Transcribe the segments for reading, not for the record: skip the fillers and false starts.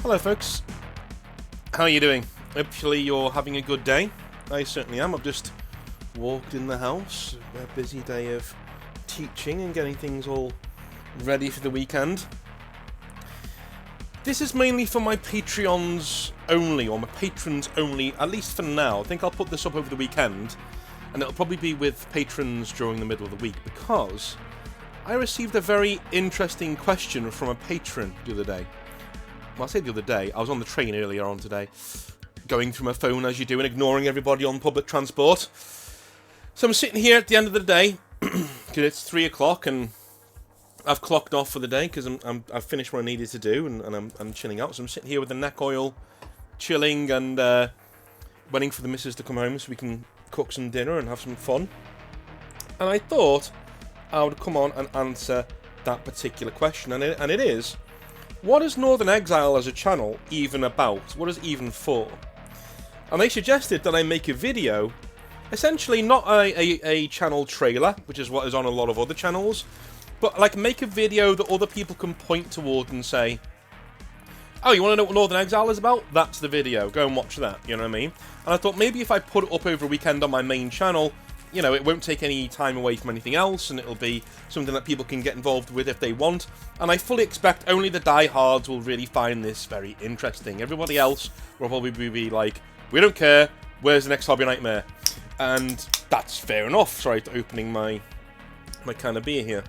Hello folks, how are you doing? Hopefully you're having a good day. I certainly am. I've just walked in the house, a busy day of teaching and getting things all ready for the weekend. This is mainly for my Patreons only, or my patrons only, at least for now. I think I'll put this up over the weekend, and it'll probably be with patrons during the middle of the week, because I received a very interesting question from a patron the other day. Well, I say the other day, I was on the train earlier on today, going through my phone as you do and ignoring everybody on public transport. So I'm sitting here at the end of the day, because it's 3 o'clock and I've clocked off for the day because I've finished what I needed to do and I'm chilling out. So I'm sitting here with the neck oil, chilling and waiting for the missus to come home so we can cook some dinner and have some fun. And I thought I would come on and answer that particular question, and it is, what is Northern Exile as a channel even about? What is it even for? And they suggested that I make a video, essentially not a channel trailer, which is what is on a lot of other channels, but like make a video that other people can point toward and say, oh, you want to know what Northern Exile is about? That's the video. Go and watch that, you know what I mean? And I thought maybe if I put it up over a weekend on my main channel, you know, it won't take any time away from anything else, and it'll be something that people can get involved with if they want. And I fully expect only the diehards will really find this very interesting. Everybody else will probably be like, we don't care, where's the next Hobby Nightmare? And that's fair enough. Sorry for opening my can of beer here.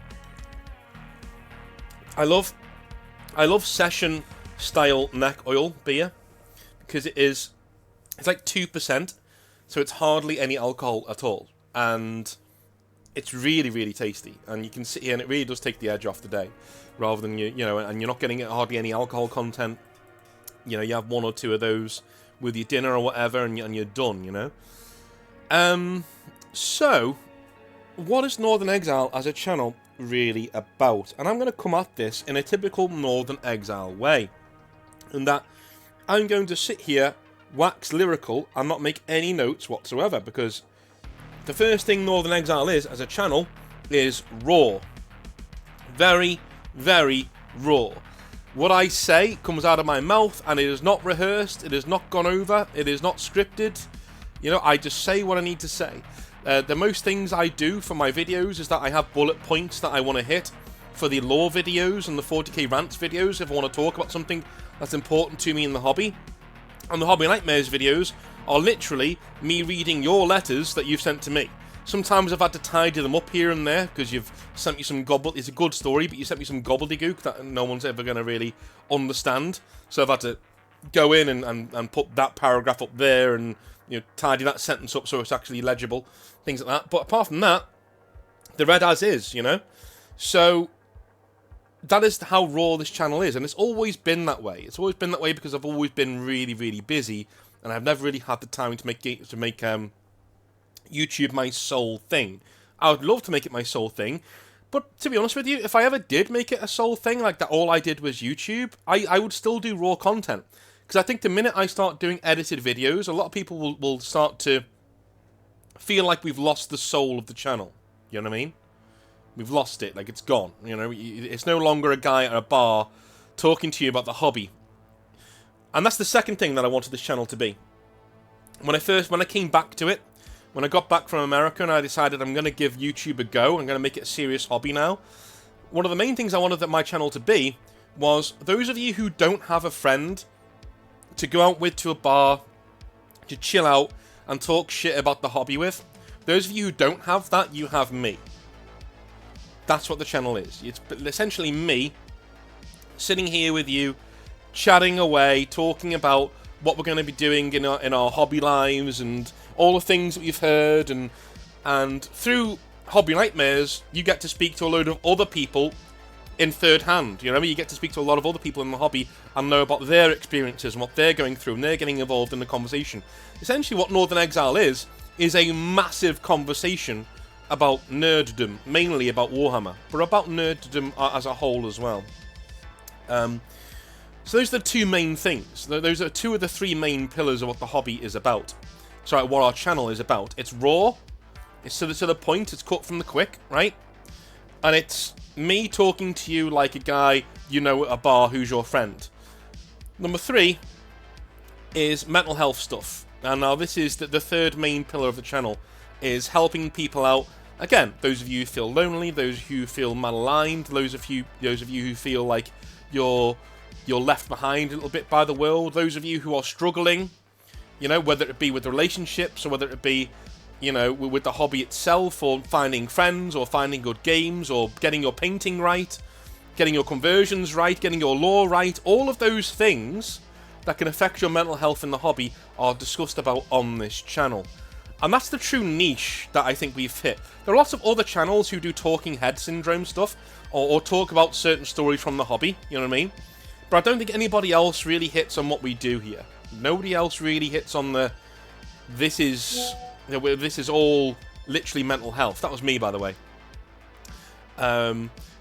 I love session style neck oil beer because it's like 2%, so it's hardly any alcohol at all. And it's really, really tasty. And you can sit here and it really does take the edge off the day. Rather than, you know, and you're not getting hardly any alcohol content. You know, you have one or two of those with your dinner or whatever and you're done, you know. So, what is Northern Exile as a channel really about? And I'm going to come at this in a typical Northern Exile way. And that I'm going to sit here, wax lyrical, and not make any notes whatsoever, because the first thing Northern Exile is, as a channel, is raw. Very, very raw. What I say comes out of my mouth, and it is not rehearsed, it is not gone over, it is not scripted. You know, I just say what I need to say. The most things I do for my videos is that I have bullet points that I want to hit for the lore videos and the 40k rants videos if I want to talk about something that's important to me in the hobby. And the Hobby Nightmares videos are literally me reading your letters that you've sent to me. Sometimes I've had to tidy them up here and there because you've sent me some it's a good story, but you sent me some gobbledygook that no one's ever going to really understand. So I've had to go in and put that paragraph up there and, you know, tidy that sentence up so it's actually legible, things like that. But apart from that, the red as is, you know? So that is how raw this channel is, and it's always been that way. It's always been that way because I've always been really, really busy, and I've never really had the time to make YouTube my sole thing. I would love to make it my sole thing, but to be honest with you, if I ever did make it a sole thing, like that all I did was YouTube, I would still do raw content. Because I think the minute I start doing edited videos, a lot of people will start to feel like we've lost the soul of the channel. You know what I mean? We've lost it, like it's gone. You know, it's no longer a guy at a bar talking to you about the hobby. And that's the second thing that I wanted this channel to be. When I came back to it, when I got back from America and I decided I'm going to give YouTube a go, I'm going to make it a serious hobby now, one of the main things I wanted my channel to be was those of you who don't have a friend to go out with to a bar, to chill out and talk shit about the hobby with, those of you who don't have that, you have me. That's what the channel is. It's essentially me sitting here with you, chatting away, talking about what we're going to be doing in our hobby lives and all the things that we've heard, and through Hobby Nightmares, you get to speak to a load of other people in third hand. You know, you get to speak to a lot of other people in the hobby and know about their experiences and what they're going through, and they're getting involved in the conversation. Essentially, what Northern Exile is a massive conversation about nerddom, mainly about Warhammer, but about nerddom as a whole as well. So those are the two main things. Those are two of the three main pillars of what the hobby is about. Sorry, what our channel is about. It's raw, it's to the point, it's cut from the quick, right? And it's me talking to you like a guy you know at a bar who's your friend. Number 3 is mental health stuff. And now this is the third main pillar of the channel, is helping people out. Again, those of you who feel lonely, those who feel malaligned, those of you who feel like you're left behind a little bit by the world, those of you who are struggling, you know, whether it be with relationships or whether it be, you know, with the hobby itself, or finding friends, or finding good games, or getting your painting right, getting your conversions right, getting your lore right. All of those things that can affect your mental health in the hobby are discussed about on this channel. And that's the true niche that I think we've hit. There are lots of other channels who do talking head syndrome stuff, or talk about certain stories from the hobby, you know what I mean? But I don't think anybody else really hits on what we do here. Nobody else really hits on the, this is all literally mental health. That was me, by the way.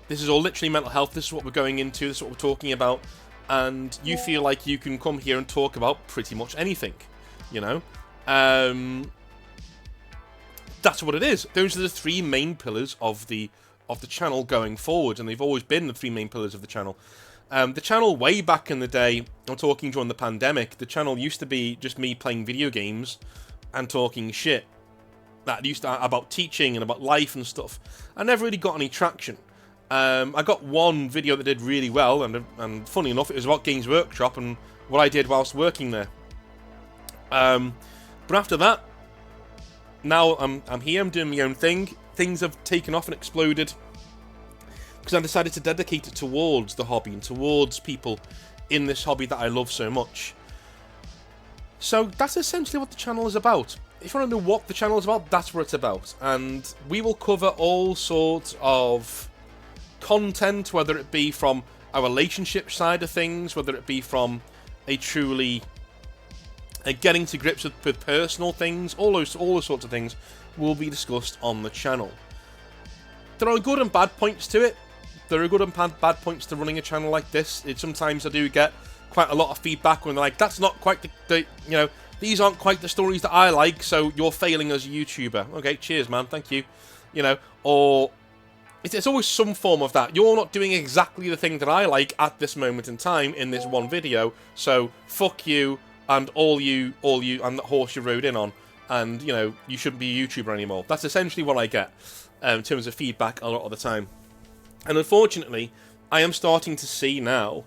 This is all literally mental health. This is what we're going into. This is what we're talking about. And you feel like you can come here and talk about pretty much anything, you know? That's what it is. Those are the 3 main pillars of the channel going forward, and they've always been the 3 main pillars of the channel. The channel way back in the day, I'm talking during the pandemic, the channel used to be just me playing video games and talking shit. That used to about teaching and about life and stuff. I never really got any traction. I got one video that did really well, and funny enough, it was about Games Workshop and what I did whilst working there. But after that, now I'm here, I'm doing my own thing. Things have taken off and exploded because I decided to dedicate it towards the hobby and towards people in this hobby that I love so much. So that's essentially what the channel is about. If you want to know what the channel is about, that's what it's about. And we will cover all sorts of content, whether it be from a relationship side of things, whether it be from a truly getting to grips with personal things, all those sorts of things will be discussed on the channel. There are good and bad points to it. There are good and bad points to running a channel like this. Sometimes I do get quite a lot of feedback when they're like, that's not quite the you know, these aren't quite the stories that I like, so you're failing as a YouTuber. Okay, cheers, man, thank you. You know, or it's always some form of that. You're not doing exactly the thing that I like at this moment in time in this one video, so fuck you and all you and the horse you rode in on, and, you know, you shouldn't be a YouTuber anymore. That's essentially what I get in terms of feedback a lot of the time. And unfortunately, I am starting to see now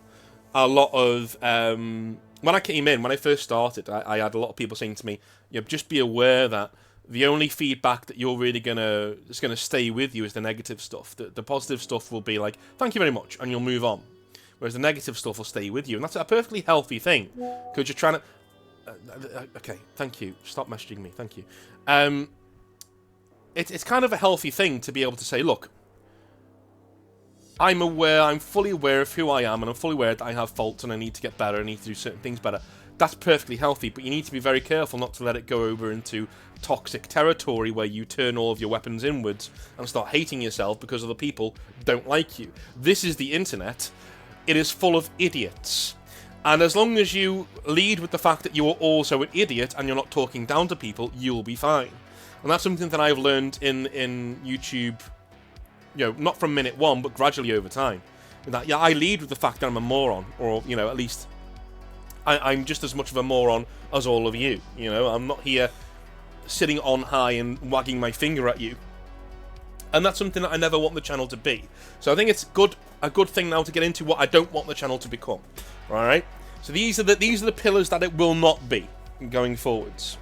a lot of when I first started, I had a lot of people saying to me, you know, just be aware that the only feedback that you're really gonna stay with you is the negative stuff. The positive stuff will be like, thank you very much, and you'll move on. Whereas the negative stuff will stay with you, and that's a perfectly healthy thing. Because you're trying to... okay, thank you. Stop messaging me, thank you. It's kind of a healthy thing to be able to say, look, I'm fully aware of who I am, and I'm fully aware that I have faults and I need to get better, I need to do certain things better. That's perfectly healthy, but you need to be very careful not to let it go over into toxic territory where you turn all of your weapons inwards and start hating yourself because other people don't like you. This is the internet. It is full of idiots. And as long as you lead with the fact that you are also an idiot and you're not talking down to people, you'll be fine. And that's something that I've learned in YouTube, you know, not from minute one, but gradually over time. That, yeah, I lead with the fact that I'm a moron, or, you know, at least I'm just as much of a moron as all of you. You know, I'm not here sitting on high and wagging my finger at you. And that's something that I never want the channel to be. So I think it's a good thing now to get into what I don't want the channel to become. Alright? So these are the pillars that it will not be going forwards.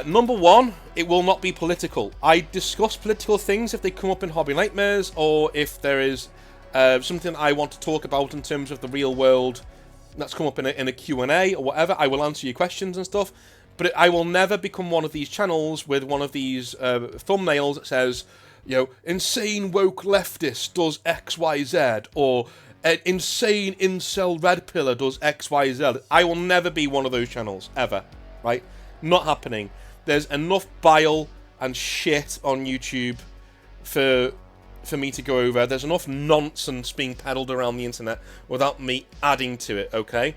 Number 1, it will not be political. I discuss political things if they come up in Hobby Nightmares, or if there is something I want to talk about in terms of the real world that's come up in a Q&A or whatever. I will answer your questions and stuff. But I will never become one of these channels with one of these thumbnails that says, you know, insane woke leftist does XYZ, or insane incel red pillar does XYZ. I will never be one of those channels, ever. Right? Not happening. There's enough bile and shit on YouTube for me to go over. There's enough nonsense being peddled around the internet without me adding to it, okay?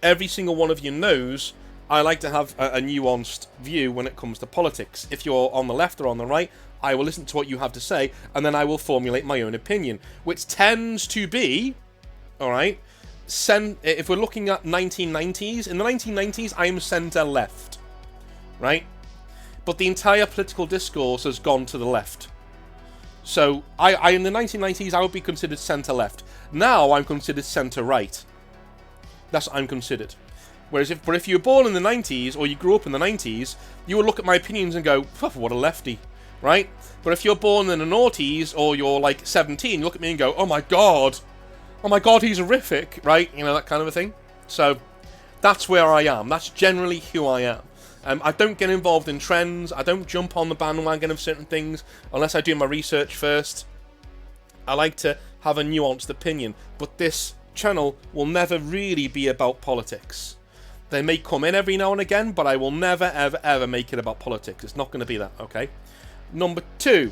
Every single one of you knows I like to have a nuanced view when it comes to politics. If you're on the left or on the right, I will listen to what you have to say, and then I will formulate my own opinion, which tends to be, alright, if we're looking at 1990s, in the 1990s, I am centre left, right? But the entire political discourse has gone to the left. So I in the 1990s, I would be considered centre left. Now I'm considered centre right. That's what I'm considered. Whereas if you were born in the 90s or you grew up in the 90s, you would look at my opinions and go, what a lefty, right? But if you're born in the noughties or you're like 17, you look at me and go, oh my god, he's horrific, right? You know, that kind of a thing. So that's where I am. That's generally who I am. I don't get involved in trends. I don't jump on the bandwagon of certain things unless I do my research first. I like to have a nuanced opinion, but this channel will never really be about politics. They may come in every now and again, but I will never, ever, ever make it about politics. It's not going to be that, okay? Number 2,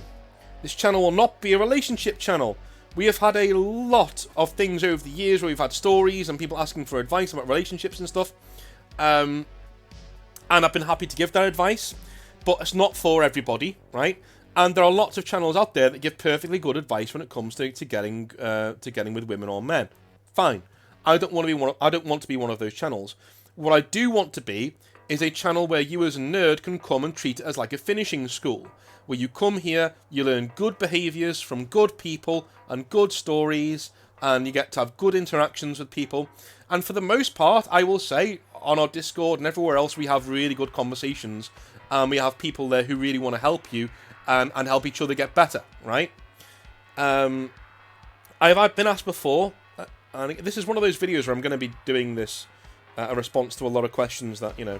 this channel will not be a relationship channel. We have had a lot of things over the years where we've had stories and people asking for advice about relationships and stuff. And I've been happy to give that advice, but it's not for everybody, right? And there are lots of channels out there that give perfectly good advice when it comes to getting with women or men. Fine. I don't want to be one of those channels. What I do want to be is a channel where you as a nerd can come and treat it as like a finishing school, where you come here, you learn good behaviours from good people and good stories, and you get to have good interactions with people. And for the most part, I will say, on our Discord and everywhere else, we have really good conversations, and we have people there who really want to help you and help each other get better, right? I've been asked before, and this is one of those videos where I'm going to be doing this a response to a lot of questions that, you know,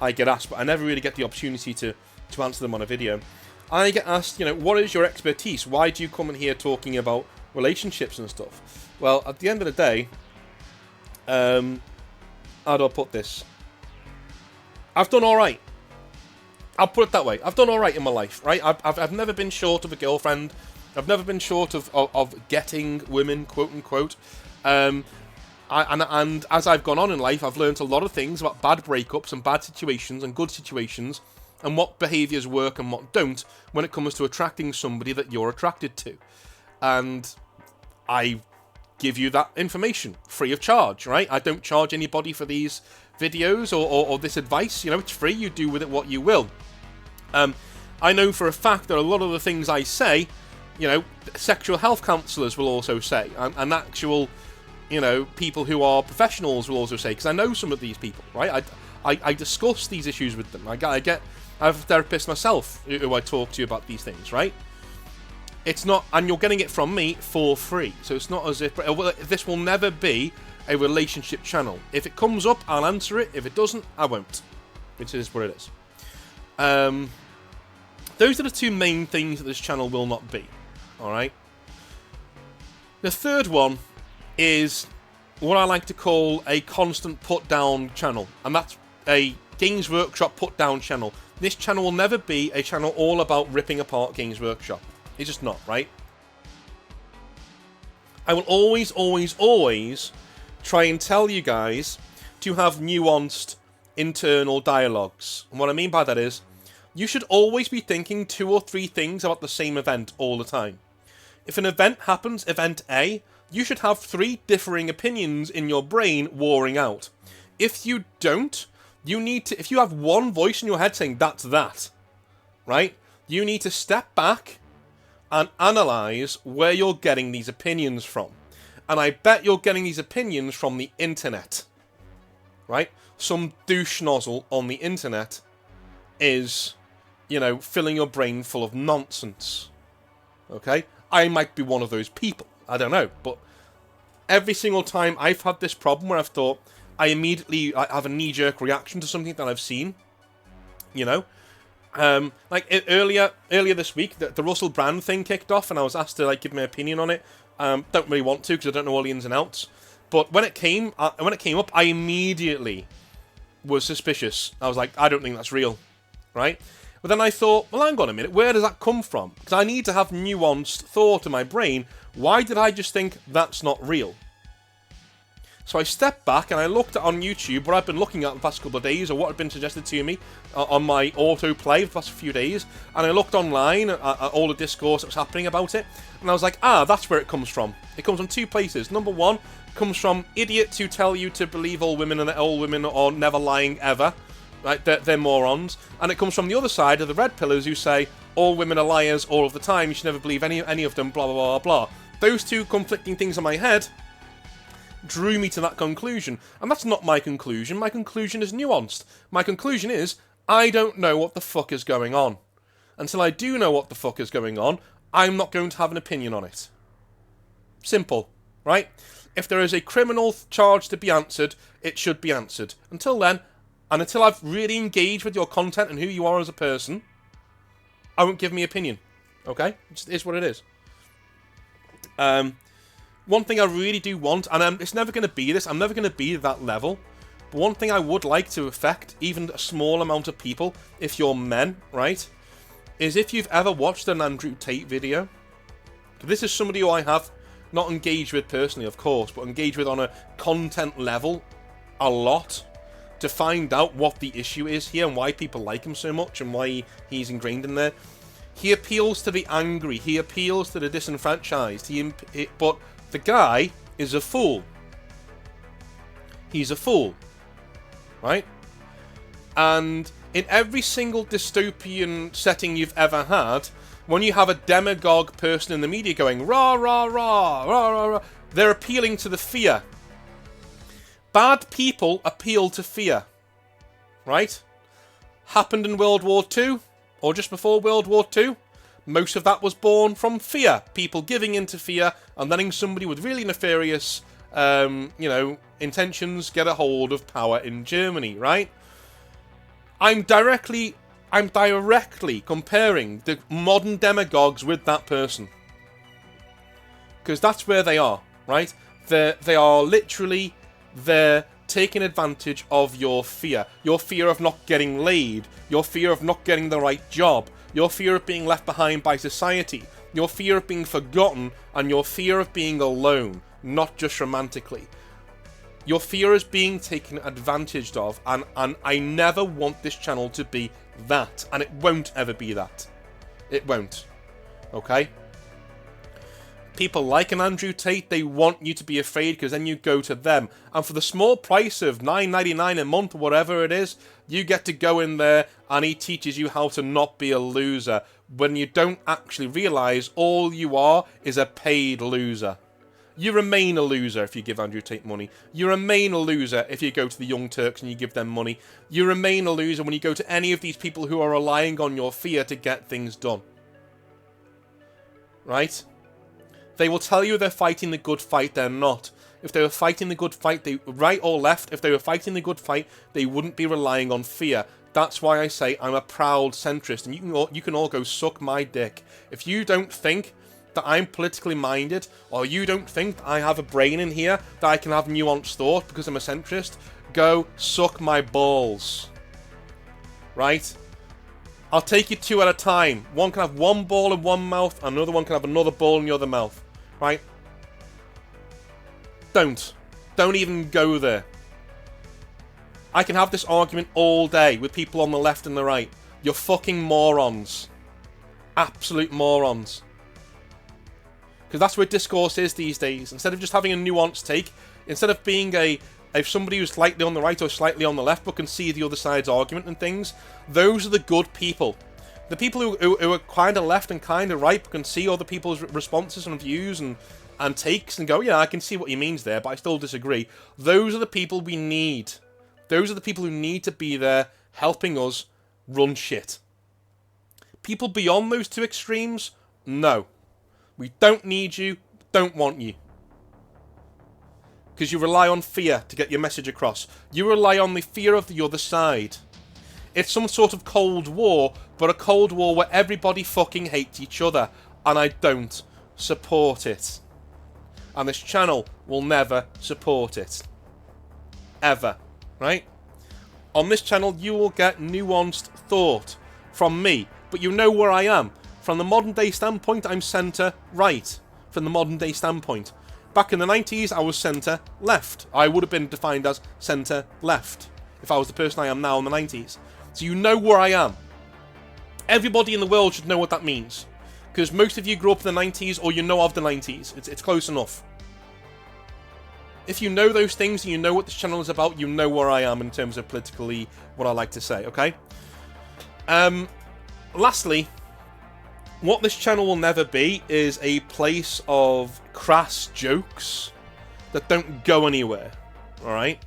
I get asked, but I never really get the opportunity to answer them on a video. I get asked, you know, what is your expertise? Why do you come in here talking about relationships and stuff? Well, at the end of the day, how do I put this? I've done alright. I'll put it that way. I've done alright in my life, right? I've never been short of a girlfriend. I've never been short of getting women, quote unquote. And as I've gone on in life, I've learned a lot of things about bad breakups and bad situations and good situations, and what behaviours work and what don't when it comes to attracting somebody that you're attracted to. And I give you that information free of charge, right? I don't charge anybody for these videos or this advice. You know, it's free. You do with it what you will. I know for a fact that a lot of the things I say, you know, sexual health counsellors will also say, and actual, you know, people who are professionals will also say, because I know some of these people, right? I discuss these issues with them. I have a therapist myself who I talk to about these things, right? It's not, and you're getting it from me for free. So it's not as if, this will never be a relationship channel. If it comes up, I'll answer it. If it doesn't, I won't. Which is what it is. Those are the two main things that this channel will not be. Alright? The third one is what I like to call a constant put-down channel. And that's a Games Workshop put-down channel. This channel will never be a channel all about ripping apart Games Workshop. It's just not, right? I will always, always, always try and tell you guys to have nuanced internal dialogues. And what I mean by that is, you should always be thinking 2 or 3 things about the same event all the time. If an event happens, event A, you should have 3 differing opinions in your brain warring out. If you don't, you need to, if you have one voice in your head saying that's that, right? You need to step back and analyse where you're getting these opinions from. And I bet you're getting these opinions from the internet, right? Some douche nozzle on the internet is, you know, filling your brain full of nonsense. Okay? I might be one of those people. I don't know. But every single time I've had this problem where I've thought, I immediately have a knee-jerk reaction to something that I've seen. You know? Like earlier this week, the Russell Brand thing kicked off, and I was asked to like give my opinion on it. Don't really want to because I don't know all the ins and outs. But when it came up, I immediately was suspicious. I was like, I don't think that's real, right? But then I thought, well, hang on a minute, where does that come from? Because I need to have nuanced thought in my brain. Why did I just think that's not real? So I stepped back and I looked at on YouTube what I've been looking at the past couple of days, or what had been suggested to me on my autoplay the past few days, and I looked online at all the discourse that was happening about it, and I was like, that's where it comes from. It comes from 2 places. Number 1, It comes from idiots who tell you to believe all women and that all women are never lying ever. Right? They're morons. And it comes from the other side of the red pillars who say all women are liars all of the time. You should never believe any of them, blah, blah, blah, blah. Those two conflicting things in my head drew me to that conclusion. And that's not my conclusion. My conclusion is nuanced. My conclusion is, I don't know what the fuck is going on. Until I do know what the fuck is going on, I'm not going to have an opinion on it. Simple, right? If there is a criminal charge to be answered, it should be answered. Until then, and until I've really engaged with your content and who you are as a person, I won't give me opinion. Okay? It is what it is. One thing I really do want, and it's never going to be this, I'm never going to be that level, but one thing I would like to affect even a small amount of people, if you're men, right, is if you've ever watched an Andrew Tate video. This is somebody who I have not engaged with personally, of course, but engaged with on a content level a lot to find out what the issue is here and why people like him so much and why he's ingrained in there. He appeals to the angry. He appeals to the disenfranchised. But the guy is a fool. He's a fool. Right? And in every single dystopian setting you've ever had, when you have a demagogue person in the media going, rah, rah, rah, rah, rah, rah, they're appealing to the fear. Bad people appeal to fear. Right? Happened in World War II, or just before World War II. Most of that was born from fear. People giving in to fear and letting somebody with really nefarious, intentions get a hold of power in Germany, right? I'm directly comparing the modern demagogues with that person. Because that's where they are, right? They are literally there taking advantage of your fear. Your fear of not getting laid. Your fear of not getting the right job. Your fear of being left behind by society. Your fear of being forgotten. And your fear of being alone. Not just romantically. Your fear is being taken advantage of. And I never want this channel to be that. And it won't ever be that. It won't. Okay? People like an Andrew Tate, they want you to be afraid because then you go to them. And for the small price of $9.99 a month or whatever it is, you get to go in there and he teaches you how to not be a loser. When you don't actually realise all you are is a paid loser. You remain a loser if you give Andrew Tate money. You remain a loser if you go to the Young Turks and you give them money. You remain a loser when you go to any of these people who are relying on your fear to get things done. Right? They will tell you they're fighting the good fight, they're not. If they were fighting the good fight, right or left, if they were fighting the good fight, they wouldn't be relying on fear. That's why I say I'm a proud centrist, and you can all go suck my dick. If you don't think that I'm politically minded, or you don't think that I have a brain in here, that I can have nuanced thought because I'm a centrist, go suck my balls. Right? I'll take you two at a time. One can have one ball in one mouth, and another one can have another ball in the other mouth. Right? Don't even go there. I can have this argument all day with people on the left and the right. You're fucking morons. Absolute morons. Because that's where discourse is these days. Instead of just having a nuanced take, instead of being somebody who's slightly on the right or slightly on the left but can see the other side's argument and things, those are the good people. The people who are kind of left and kind of right but can see other people's responses and views and takes and go, yeah, I can see what he means there, but I still disagree. Those are the people we need. Those are the people who need to be there helping us run shit. People beyond those two extremes, no. We don't need you, don't want you. Because you rely on fear to get your message across. You rely on the fear of the other side. It's some sort of Cold War, but a Cold War where everybody fucking hates each other. And I don't support it. And this channel will never support it. Ever. Right? On this channel, you will get nuanced thought from me. But you know where I am. From the modern day standpoint, I'm centre-right. From the modern day standpoint. Back in the 90s, I was centre-left. I would have been defined as centre-left if I was the person I am now in the 90s. So you know where I am. Everybody in the world should know what that means. Because most of you grew up in the 90s or you know of the 90s. It's close enough. If you know those things and you know what this channel is about, you know where I am in terms of politically what I like to say, okay? Lastly, what this channel will never be is a place of crass jokes that don't go anywhere, alright?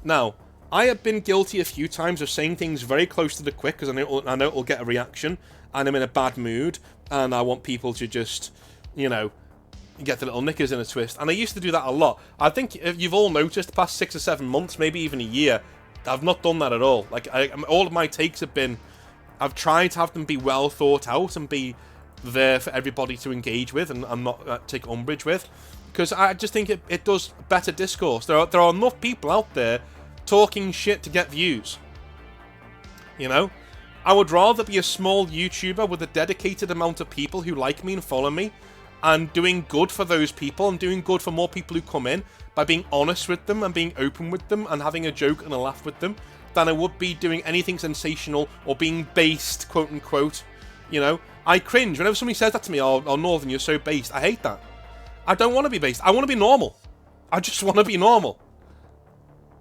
Now, I have been guilty a few times of saying things very close to the quick because I know it'll get a reaction, and I'm in a bad mood, and I want people to just, you know, get the little knickers in a twist. And I used to do that a lot. I think if you've all noticed the past 6 or 7 months, maybe even a year, I've not done that at all. Like, all of my takes have been, I've tried to have them be well thought out and be there for everybody to engage with and not take umbrage with, because I just think it does better discourse. There are enough people out there talking shit to get views. You know? I would rather be a small YouTuber with a dedicated amount of people who like me and follow me, and doing good for those people and doing good for more people who come in by being honest with them and being open with them and having a joke and a laugh with them, than I would be doing anything sensational or being based, quote unquote. You know, I cringe whenever somebody says that to me, oh Northern, you're so based. I hate that. I don't want to be based. I want to be normal. I just want to be normal.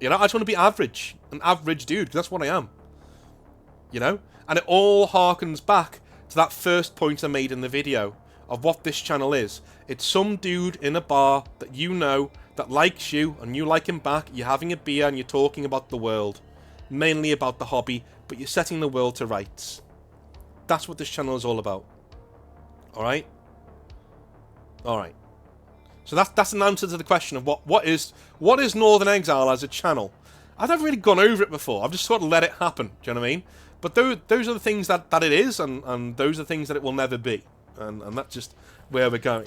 You know, I just want to be average. An average dude, because that's what I am. You know? And it all harkens back to that first point I made in the video of what this channel is. It's some dude in a bar that you know, that likes you, and you like him back, you're having a beer and you're talking about the world. Mainly about the hobby, but you're setting the world to rights. That's what this channel is all about. Alright? Alright. So that's an answer to the question of what is Northern Exile as a channel. I've never really gone over it before. I've just sort of let it happen. Do you know what I mean? But those are the things that it is, and those are the things that it will never be. And that's just where we're going.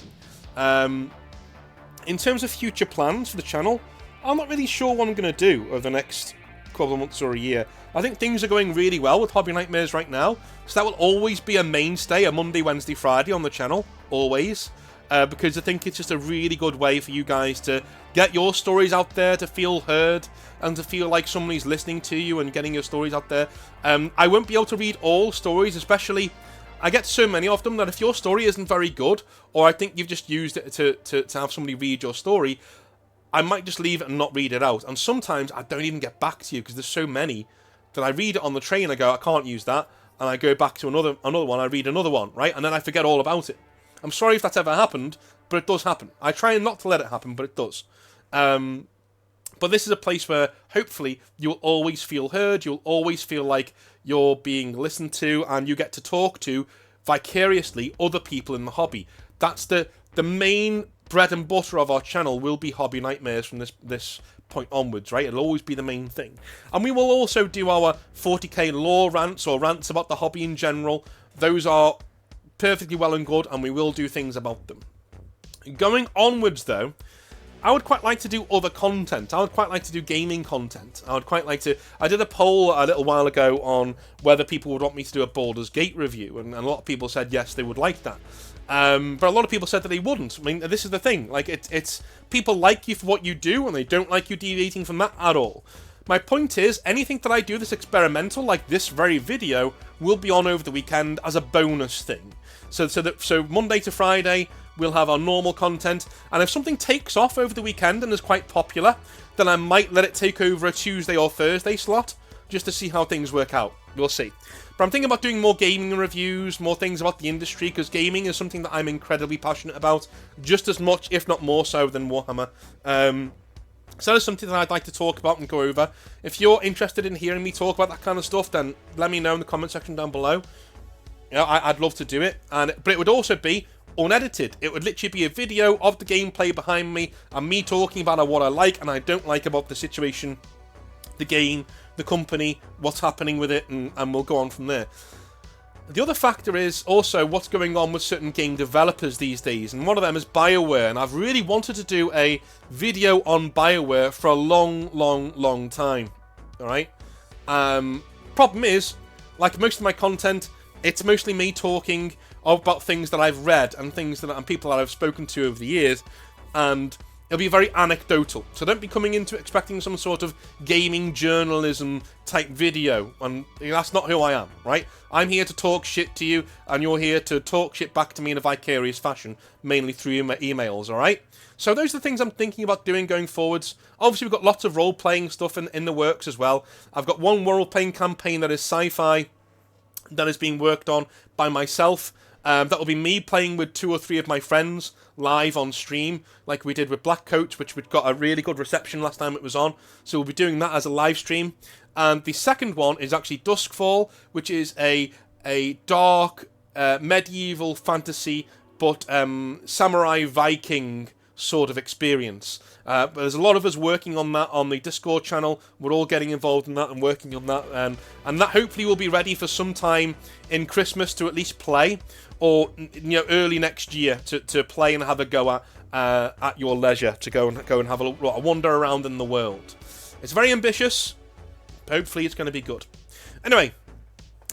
In terms of future plans for the channel, I'm not really sure what I'm going to do over the next couple of months or a year. I think things are going really well with Hobby Nightmares right now, so that will always be a mainstay, a Monday, Wednesday, Friday on the channel, always. Because I think it's just a really good way for you guys to get your stories out there, to feel heard, and to feel like somebody's listening to you and getting your stories out there. I won't be able to read all stories, especially, I get so many of them that if your story isn't very good, or I think you've just used it to have somebody read your story, I might just leave it and not read it out. And sometimes I don't even get back to you because there's so many that I read it on the train, I go, I can't use that, and I go back to another one, I read another one, right? And then I forget all about it. I'm sorry if that's ever happened, but it does happen. I try not to let it happen, but it does. But this is a place where, hopefully, you'll always feel heard, you'll always feel like you're being listened to, and you get to talk to, vicariously, other people in the hobby. That's the main bread and butter of our channel, will be Hobby Nightmares from this point onwards, right? It'll always be the main thing. And we will also do our 40k lore rants, or rants about the hobby in general. Those are perfectly well and good, and we will do things about them. Going onwards, though, I would quite like to do other content. I would quite like to do gaming content. I would quite like to... I did a poll a little while ago on whether people would want me to do a Baldur's Gate review, and a lot of people said yes, they would like that. But a lot of people said that they wouldn't. I mean, this is the thing. Like, it's people like you for what you do, and they don't like you deviating from that at all. My point is, anything that I do that's experimental, like this very video, will be on over the weekend as a bonus thing. So Monday to Friday, we'll have our normal content, and if something takes off over the weekend and is quite popular, then I might let it take over a Tuesday or Thursday slot, just to see how things work out. We'll see. But I'm thinking about doing more gaming reviews, more things about the industry, because gaming is something that I'm incredibly passionate about, just as much, if not more so, than Warhammer. So that is something that I'd like to talk about and go over. If you're interested in hearing me talk about that kind of stuff, then let me know in the comment section down below. You know, I'd love to do it. But it would also be unedited. It would literally be a video of the gameplay behind me, and me talking about what I like and I don't like about the situation, the game, the company, what's happening with it, and we'll go on from there. The other factor is also what's going on with certain game developers these days, and one of them is BioWare, and I've really wanted to do a video on BioWare for a long time, alright? Problem is, like most of my content, it's mostly me talking about things that I've read and things that and people that I've spoken to over the years, and It'll be very anecdotal, so don't be coming into expecting some sort of gaming journalism type video, and that's not who I am, right? I'm here to talk shit to you, and you're here to talk shit back to me in a vicarious fashion, mainly through emails, alright? So those are the things I'm thinking about doing going forwards. Obviously, we've got lots of role-playing stuff in the works as well. I've got one role-playing campaign that is sci-fi, that is being worked on by myself. That will be me playing with 2 or 3 of my friends live on stream, like we did with Black Coach, which we got a really good reception last time it was on. So we'll be doing that as a live stream. And the second one is actually Duskfall, which is a dark medieval fantasy, but samurai Viking sort of experience. But there's a lot of us working on that on the Discord channel. We're all getting involved in that and working on that, and that hopefully will be ready for some time in Christmas to at least play, or early next year to play and have a go at your leisure, to go and have a wander around in the world. It's very ambitious. Hopefully it's going to be good. Anyway,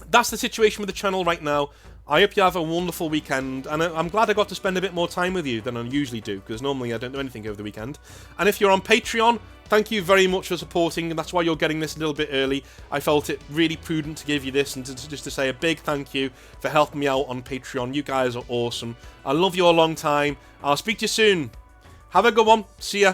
that's the situation with the channel right now. I hope you have a wonderful weekend, and I'm glad I got to spend a bit more time with you than I usually do, because normally I don't do anything over the weekend. And if you're on Patreon, thank you very much for supporting, and that's why you're getting this a little bit early. I felt it really prudent to give you this, and just to say a big thank you for helping me out on Patreon. You guys are awesome. I love you a long time. I'll speak to you soon. Have a good one. See ya.